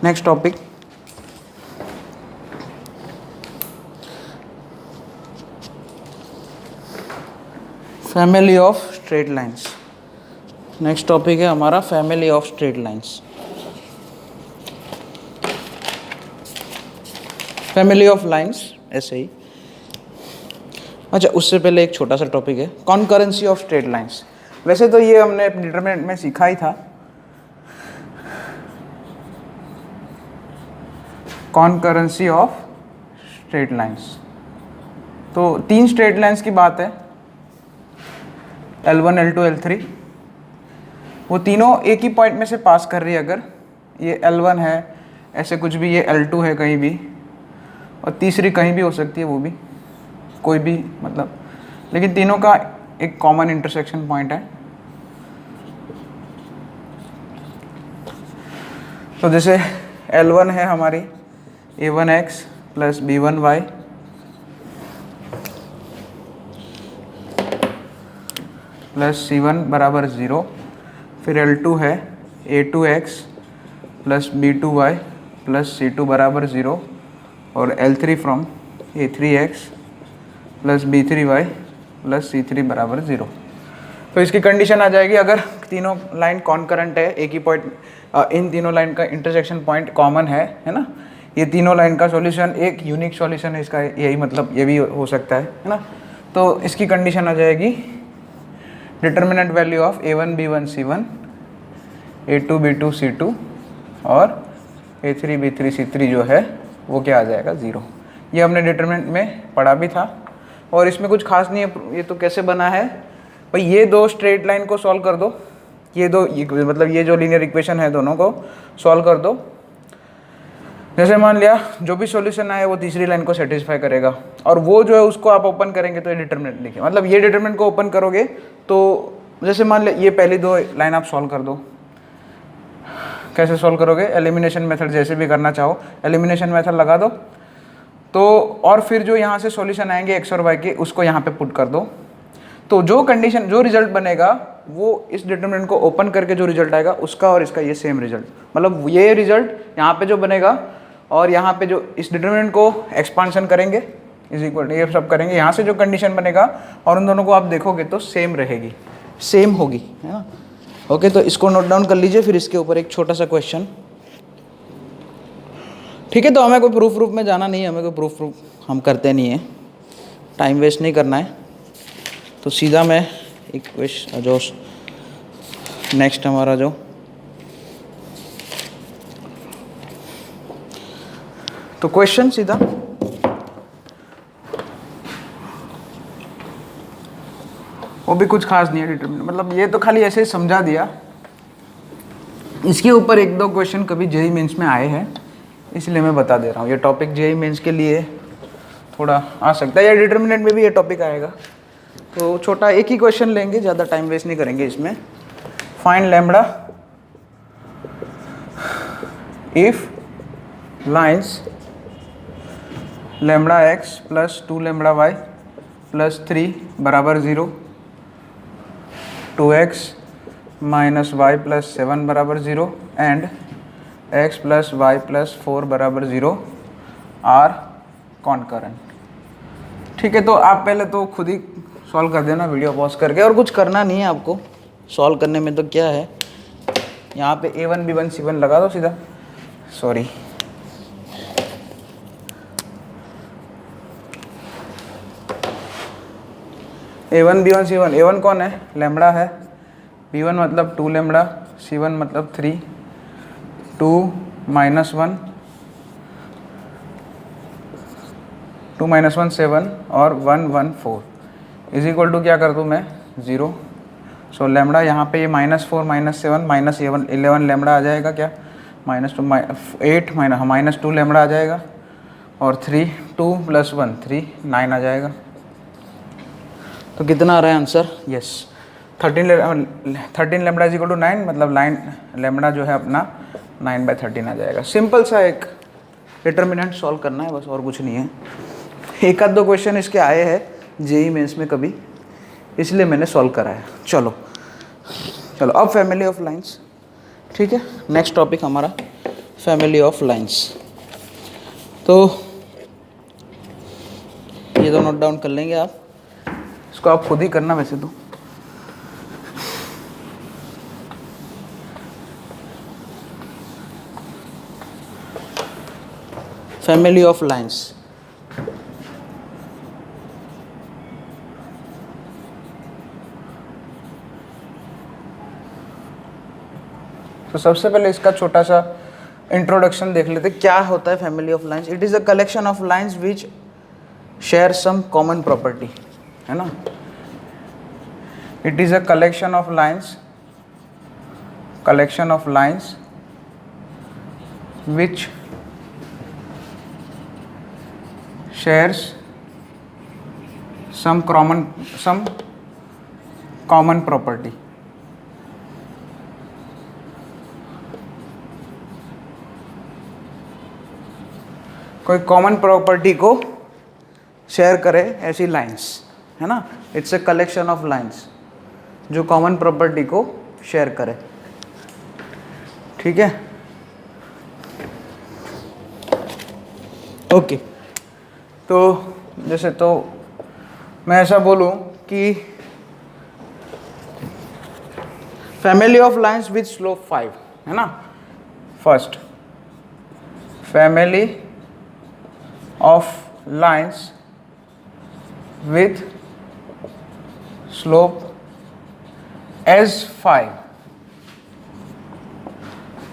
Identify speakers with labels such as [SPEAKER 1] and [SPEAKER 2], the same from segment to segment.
[SPEAKER 1] Next topic, family of straight lines. Next topic है हमारा family of straight lines. Family of lines ऐसे ही। अच्छा, उससे पहले एक छोटा सा टॉपिक है कॉन्करेंसी ऑफ स्ट्रेट लाइंस। वैसे तो ये हमने डिटरमिनेंट में सीखा ही था, कॉन्करेंसी ऑफ स्ट्रेट लाइंस। तो 3 स्ट्रेट लाइंस की बात है, L1, L2, L3। वो तीनों एक ही पॉइंट में से पास कर रही है। अगर ये L1 है ऐसे कुछ भी, ये L2 है कहीं भी, और तीसरी कहीं भी हो सकती है, वो भी कोई भी मतलब, लेकिन तीनों का एक कॉमन इंटरसेक्शन पॉइंट है। तो जैसे L1 है हमारी A1x plus B1y plus C1 बराबर 0। फिर L2 है A2x plus B2y plus C2 बराबर 0, और L3 from A3x plus B3y plus C3 बराबर 0। तो इसकी कंडीशन आ जाएगी अगर तीनों लाइन कॉन्करेंट है, एक ही पॉइंट, इन तीनों लाइन का इंटरसेक्शन पॉइंट कॉमन है ना। ये तीनों लाइन का सॉल्यूशन एक यूनिक सॉल्यूशन है इसका, यही मतलब ये भी हो सकता है ना। तो इसकी कंडीशन आ जाएगी determinant value of A1 B1 C1, A2 B2 C2 और A3 B3 C3 जो है वो क्या आ जाएगा 0। ये हमने डिटर्मिनेंट में पढ़ा भी था, और इसमें कुछ खास नहीं है। ये तो कैसे बना है भाई, ये दो स्ट्रेट लाइन को सॉल्व कर दो, मतलब ये जो लीनियर इक्वेशन है दोनों को सॉल्व कर दो। जैसे मान लिया जो भी सॉल्यूशन आए वो तीसरी लाइन को सेटिस्फाई करेगा, और वो जो है उसको आप ओपन करेंगे तो ये डिटरमिनेंट लिखिए, मतलब ये डिटरमिनेंट को ओपन करोगे तो जैसे मान लिया ये पहली 2 लाइन आप सॉल्व कर दो। कैसे सॉल्व करोगे? एलिमिनेशन मेथड, जैसे भी करना चाहो एलिमिनेशन मेथड लगा दो। तो और फिर जो यहाँ से सॉल्यूशन आएंगे x और y के, उसको यहाँ पे पुट कर दो। तो जो कंडीशन, जो रिजल्ट बनेगा वो इस डिटरमिनेंट को ओपन करके जो रिजल्ट आएगा उसका और इसका ये सेम रिजल्ट, मतलब ये रिजल्ट यहाँ पे जो बनेगा और यहाँ पे जो इस डिटरमिनेंट को एक्सपांशन करेंगे इज इक्वल, ये सब करेंगे, यहाँ से जो कंडीशन बनेगा और उन दोनों को आप देखोगे तो सेम रहेगी, सेम होगी, है ना। ओके, तो इसको नोट डाउन कर लीजिए। फिर इसके ऊपर एक छोटा सा क्वेश्चन, ठीक है। तो हमें कोई प्रूफ में जाना नहीं है, हमें कोई प्रूफ हम करते नहीं है, टाइम वेस्ट नहीं करना है। तो सीधा मैं एक क्वेश्चन जो नेक्स्ट हमारा जो तो क्वेश्चन सीधा वो भी कुछ खास नहीं है डिटरमिनेंट, मतलब ये तो खाली ऐसे ही समझा दिया। इसके ऊपर 1-2 क्वेश्चन कभी जेईई मेंस में आए हैं, इसलिए मैं बता दे रहा हूँ। ये टॉपिक जेईई मेंस के लिए थोड़ा आ सकता है, या डिटरमिनेंट में भी ये टॉपिक आएगा। तो छोटा एक ही क्वेश्चन लेंगे, ज़्यादा टाइम वेस्ट नहीं करेंगे इसमें। Find lambda if lines lambda x plus 2 lambda y plus 3 बराबर 0, 2x माइनस y प्लस 7 बराबर 0 and x plus y plus 4 बराबर 0 आर कॉन्करेंट। ठीक है, तो आप पहले तो खुद ही सॉल्व कर देना वीडियो पॉज करके, और कुछ करना नहीं है आपको सॉल्व करने में। तो क्या है, यहाँ पे A1 B1 C1 लगा दो सीधा, sorry A1 B1 C1, A1 कौन है? लैम्बडा है, B1 मतलब 2 लैम्बडा, C1 मतलब 3, 2 माइनस 1, 2 माइनस 1 7 और 1 1 4 इज इक्वल टू क्या कर दूँ मैं 0। सो लैम्बडा यहाँ पे ये -4 -7 -11 लैम्बडा आ जाएगा, क्या -2 8 -2 लैम्बडा आ जाएगा, और 3 2 + 1 3 9 आ जाएगा। तो कितना आ रहा है answer? Yes 13 lambda is equal to 9, मतलब लैम्बडा जो है अपना 9/13 आ जाएगा। सिंपल सा एक डिटरमिनेंट सॉल्व करना है बस, और कुछ नहीं है। 1-2 क्वेश्चन इसके आए हैं जेईई मेंस में कभी, इसलिए मैंने सॉल्व कराया। चलो अब फैमिली ऑफ लाइंस, ठीक है। नेक्स्ट टॉपिक हमारा फैमिली ऑफ लाइंस। तो ये तो नोट डाउन कर लेंगे आप, इसको आप खुद ही करना वैसे तो। फैमिली ऑफ लाइंस, तो सबसे पहले इसका छोटा सा इंट्रोडक्शन देख लेते क्या होता है family of lines. It is a collection of lines which share some common property, है ना। It is a collection of lines which shares some common property। कोई कॉमन प्रॉपर्टी को शेयर करे ऐसी लाइंस, है ना। It's a collection of lines जो common property को शेयर करे, ठीक है। ओके, तो जैसे तो मैं ऐसा बोलूं कि family of lines with slope 5, है ना। First, family of lines with slope S5।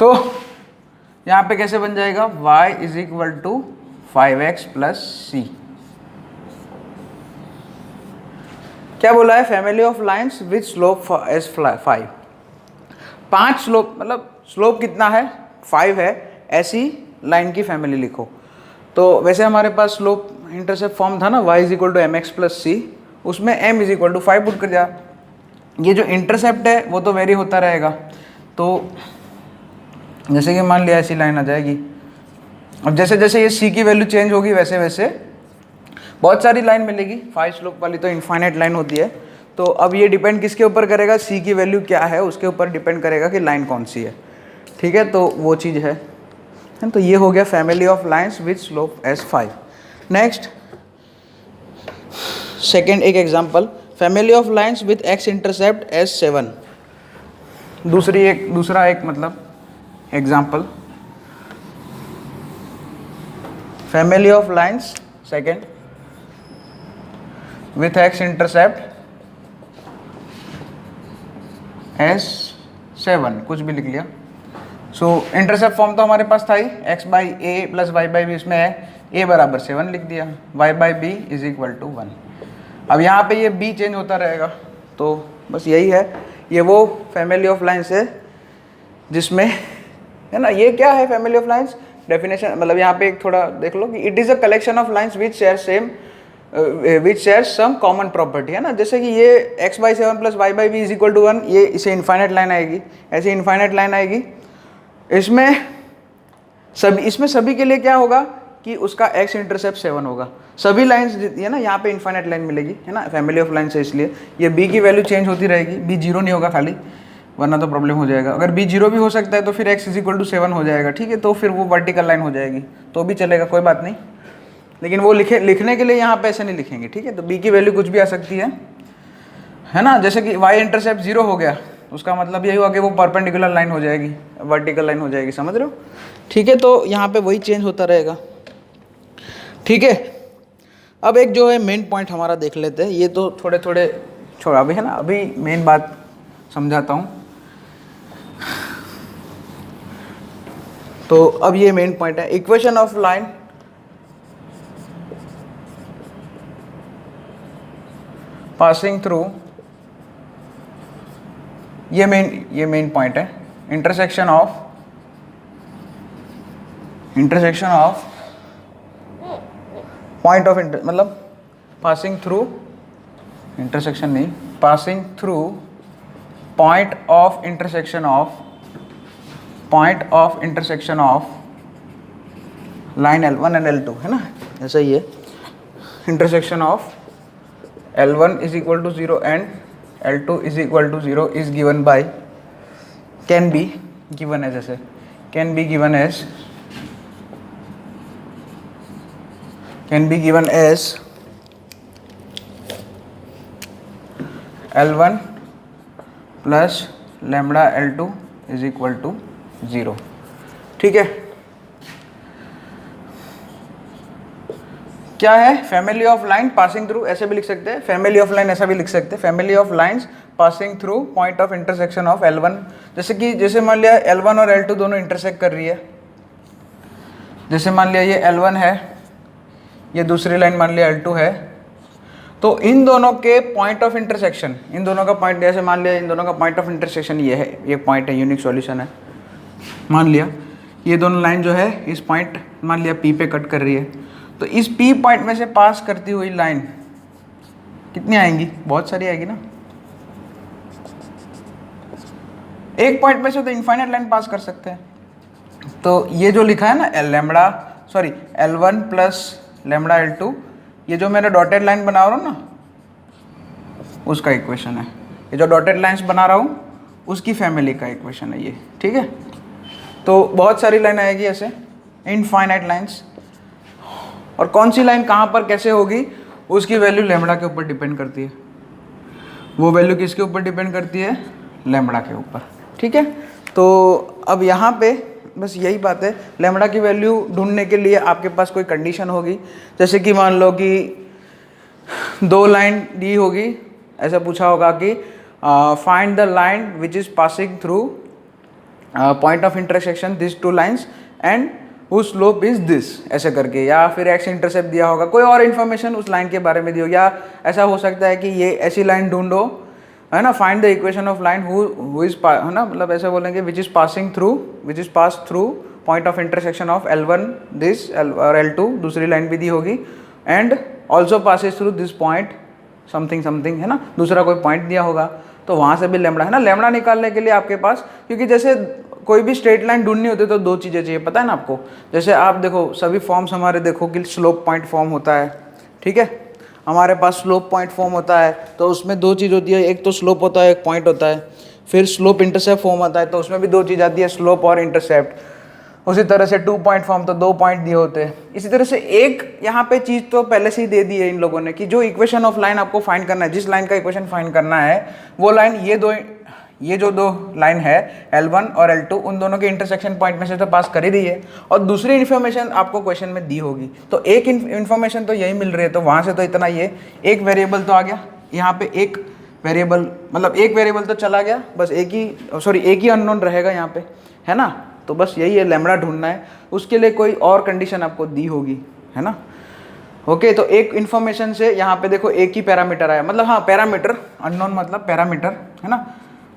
[SPEAKER 1] तो यहां पे कैसे बन जाएगा, y is equal to 5x plus C. क्या बोला है, family of lines with slope S5। 5 slope, मतलब स्लोप कितना है, 5 है, ऐसी लाइन की फैमिली लिखो। तो वैसे हमारे पास स्लोप इंटरसेप्ट फॉर्म था ना, y is equal to mx plus C, उसमें m is equal to 5 put कर जा। ये जो इंटरसेप्ट है वो तो वेरी होता रहेगा। तो जैसे कि मान लिया ऐसी लाइन आ जाएगी, अब जैसे जैसे ये c की वैल्यू चेंज होगी वैसे वैसे बहुत सारी लाइन मिलेगी। 5 स्लोप वाली तो इनफाइनाइट लाइन होती है। तो अब ये डिपेंड किसके ऊपर करेगा, c की वैल्यू क्या है उसके ऊपर डिपेंड करेगा कि लाइन कौन सी है, ठीक है। तो वो चीज़ है। तो ये हो गया family of lines with slope S5। Next, second एक example, family of lines with x intercept S7। दूसरा एक मतलब example, family of lines second with x intercept S7, कुछ भी लिख लिया। सो इंटरसेप्ट फॉर्म तो हमारे पास था ही, x by a plus y by b, इसमें है a बराबर 7 लिख दिया, y by b is equal to 1। अब यहाँ पे ये b चेंज होता रहेगा, तो बस यही है। ये वो फैमिली ऑफ लाइंस है जिसमें, है ना, ये क्या है फैमिली ऑफ लाइंस, डेफिनेशन मतलब यहाँ पे एक थोड़ा देख लो कि it is a collection of lines which share some common property, है ना। जैसे कि ये x बाई 7 प्लस y by b is equal to 1, ये इसे इनफाइनाइट लाइन आएगी, ऐसी इनफाइनाइट लाइन आएगी। इसमें सभी के लिए क्या होगा कि उसका x इंटरसेप्ट 7 होगा। सभी लाइंस है ना, यहाँ पे इनफाइनाइट लाइन मिलेगी, है ना, फैमिली ऑफ लाइंस है इसलिए। ये b की वैल्यू चेंज होती रहेगी, b 0 नहीं होगा खाली, वरना तो प्रॉब्लम हो जाएगा। अगर b 0 भी हो सकता है तो फिर x इज इक्वल टू 7 हो जाएगा, ठीक है। तो फिर वो वर्टिकल लाइन हो जाएगी तो भी चलेगा, कोई बात नहीं। लेकिन वो लिखने के लिए यहाँ पे ऐसे नहीं लिखेंगे, ठीक है। तो b की वैल्यू कुछ भी आ सकती है ना। जैसे कि y इंटरसेप्ट 0 हो गया, उसका मतलब यही हुआ कि वो परपेंडिकुलर लाइन हो जाएगी, वर्टिकल लाइन हो जाएगी, समझ रहे हो, ठीक है। तो यहाँ पे वही चेंज होता रहेगा, ठीक है। अब एक जो है मेन पॉइंट हमारा देख लेते हैं, ये तो थोड़े थोड़े छोड़ा अभी, है ना। अभी मेन बात समझाता हूँ। तो अब ये मेन पॉइंट है, equation of line passing through, ये मेन पॉइंट है, इंटरसेक्शन ऑफ पॉइंट ऑफ मतलब पासिंग थ्रू, इंटरसेक्शन नहीं, passing through point of intersection of line L1 and L2, है ना, ऐसा ही है। Intersection of L1 is equal to 0 and L2 is equal to 0 is given by, can be given है, जैसे can be given as L1 plus lambda L2 is equal to 0। ठीक है, क्या है family of line passing through, ऐसे भी लिख सकते हैं, फैमिली ऑफ लाइन ऐसा भी लिख सकते हैं, family of lines passing through point of intersection of L1। जैसे मान लिया L1 और L2 दोनों इंटरसेक्ट कर रही है, जैसे मान लिया ये L1 है, ये दूसरी लाइन मान लिया L2 है, तो इन दोनों के पॉइंट ऑफ इंटरसेक्शन, इन दोनों का पॉइंट, जैसे मान लिया इन दोनों का पॉइंट ऑफ इंटरसेक्शन ये है, ये पॉइंट है, यूनिक सॉल्यूशन है। मान लिया ये दोनों लाइन जो है इस पॉइंट मान लिया P पे कट कर रही है, तो इस P पॉइंट में से पास करती हुई लाइन कितनी आएंगी, बहुत सारी आएगी ना। एक पॉइंट में से तो इनफाइनाइट लाइन पास कर सकते हैं। तो ये जो लिखा है ना L1 प्लस लैम्बडा L2, ये जो मैंने डॉटेड लाइन बना रहा हूँ ना उसका इक्वेशन है, ये जो डॉटेड लाइंस बना रहा हूँ उसकी फैमिली का इक्वेशन है ये। ठीक है, तो बहुत सारी लाइन आएगी ऐसे, इनफाइनाइट लाइंस, और कौन सी लाइन कहाँ पर कैसे होगी उसकी वैल्यू लैम्बडा के ऊपर डिपेंड करती है। वो वैल्यू किसके ऊपर डिपेंड करती है, लैम्बडा के ऊपर। ठीक है, तो अब यहाँ पे बस यही बात है, लैम्बडा की वैल्यू ढूंढने के लिए आपके पास कोई कंडीशन होगी, जैसे कि मान लो कि दो लाइन दी होगी, ऐसा पूछा होगा कि find the line which is passing through point of intersection this two lines and whose slope is this, ऐसे करके, या फिर एक्स इंटरसेप्ट दिया होगा, कोई और इन्फॉर्मेशन उस लाइन के बारे में दी हो, या ऐसा हो सकता है कि ये ऐसी लाइन ढूंढो, है ना, find the equation of line who is, है ना, मतलब ऐसे बोलेंगे which is pass through point of intersection of L1 this और L2, दूसरी लाइन भी दी होगी, and also passes through this point something something, है ना, दूसरा कोई पॉइंट दिया होगा, तो वहाँ से भी लैम्बडा, है ना। लैम्बडा निकालने के लिए आपके पास, क्योंकि जैसे कोई भी स्ट्रेट लाइन ढूंढनी होती है तो दो चीज़ें चाहिए, पता है ना आपको। जैसे आप देखो सभी फॉर्म्स हमारे देखो कि स्लोप पॉइंट फॉर्म होता है, ठीक है, हमारे पास स्लोप पॉइंट फॉर्म होता है, तो उसमें दो चीज़ होती है, एक तो स्लोप होता है, एक पॉइंट होता है। फिर स्लोप इंटरसेप्ट फॉर्म होता है, तो उसमें भी दो चीज़ आती है, स्लोप और इंटरसेप्ट। उसी तरह से 2 पॉइंट फॉर्म, तो 2 पॉइंट दिए होते हैं। इसी तरह से एक यहाँ पे चीज़ तो पहले से ही दे दी है इन लोगों ने कि जो इक्वेशन ऑफ लाइन आपको फाइंड करना है, जिस लाइन का इक्वेशन फाइंड करना है वो लाइन ये जो दो लाइन है L1 और L2, उन दोनों के इंटरसेक्शन पॉइंट में से तो पास कर ही रही है, और दूसरी इन्फॉर्मेशन आपको क्वेश्चन में दी होगी, तो एक इन्फॉर्मेशन तो यही मिल रही है, तो वहाँ से तो इतना, ये एक वेरिएबल तो आ गया यहाँ पे, एक वेरिएबल मतलब एक वेरिएबल तो चला गया, बस एक ही अननोन रहेगा यहाँ पे, है ना। तो बस यही है, लैम्बडा ढूंढना है, उसके लिए कोई और कंडीशन आपको दी होगी, है ना। ओके, तो एक इन्फॉर्मेशन से यहाँ पे देखो एक ही पैरामीटर आया, मतलब हाँ पैरामीटर, अननोन मतलब पैरामीटर, है ना।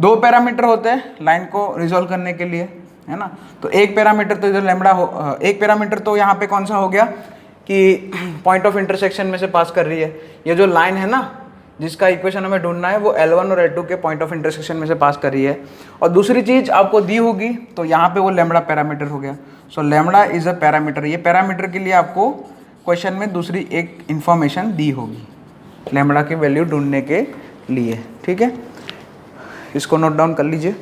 [SPEAKER 1] 2 पैरामीटर होते हैं लाइन को रिजोल्व करने के लिए, है ना। तो एक पैरामीटर तो इधर लैम्बडा एक पैरामीटर तो यहाँ पे कौन सा हो गया कि पॉइंट ऑफ इंटरसेक्शन में से पास कर रही है, ये जो लाइन है ना जिसका इक्वेशन हमें ढूंढना है वो L1 और L2 के पॉइंट ऑफ इंटरसेक्शन में से पास कर रही है, और दूसरी चीज़ आपको दी होगी, तो यहाँ पे वो लैम्बडा पैरामीटर हो गया। सो लैम्बडा इज अ पैरामीटर, ये पैरामीटर के लिए आपको क्वेश्चन में दूसरी एक इन्फॉर्मेशन दी होगी लैम्बडा की वैल्यू ढूंढने के लिए, ठीक है। इसको नोट डाउन कर लीजिए।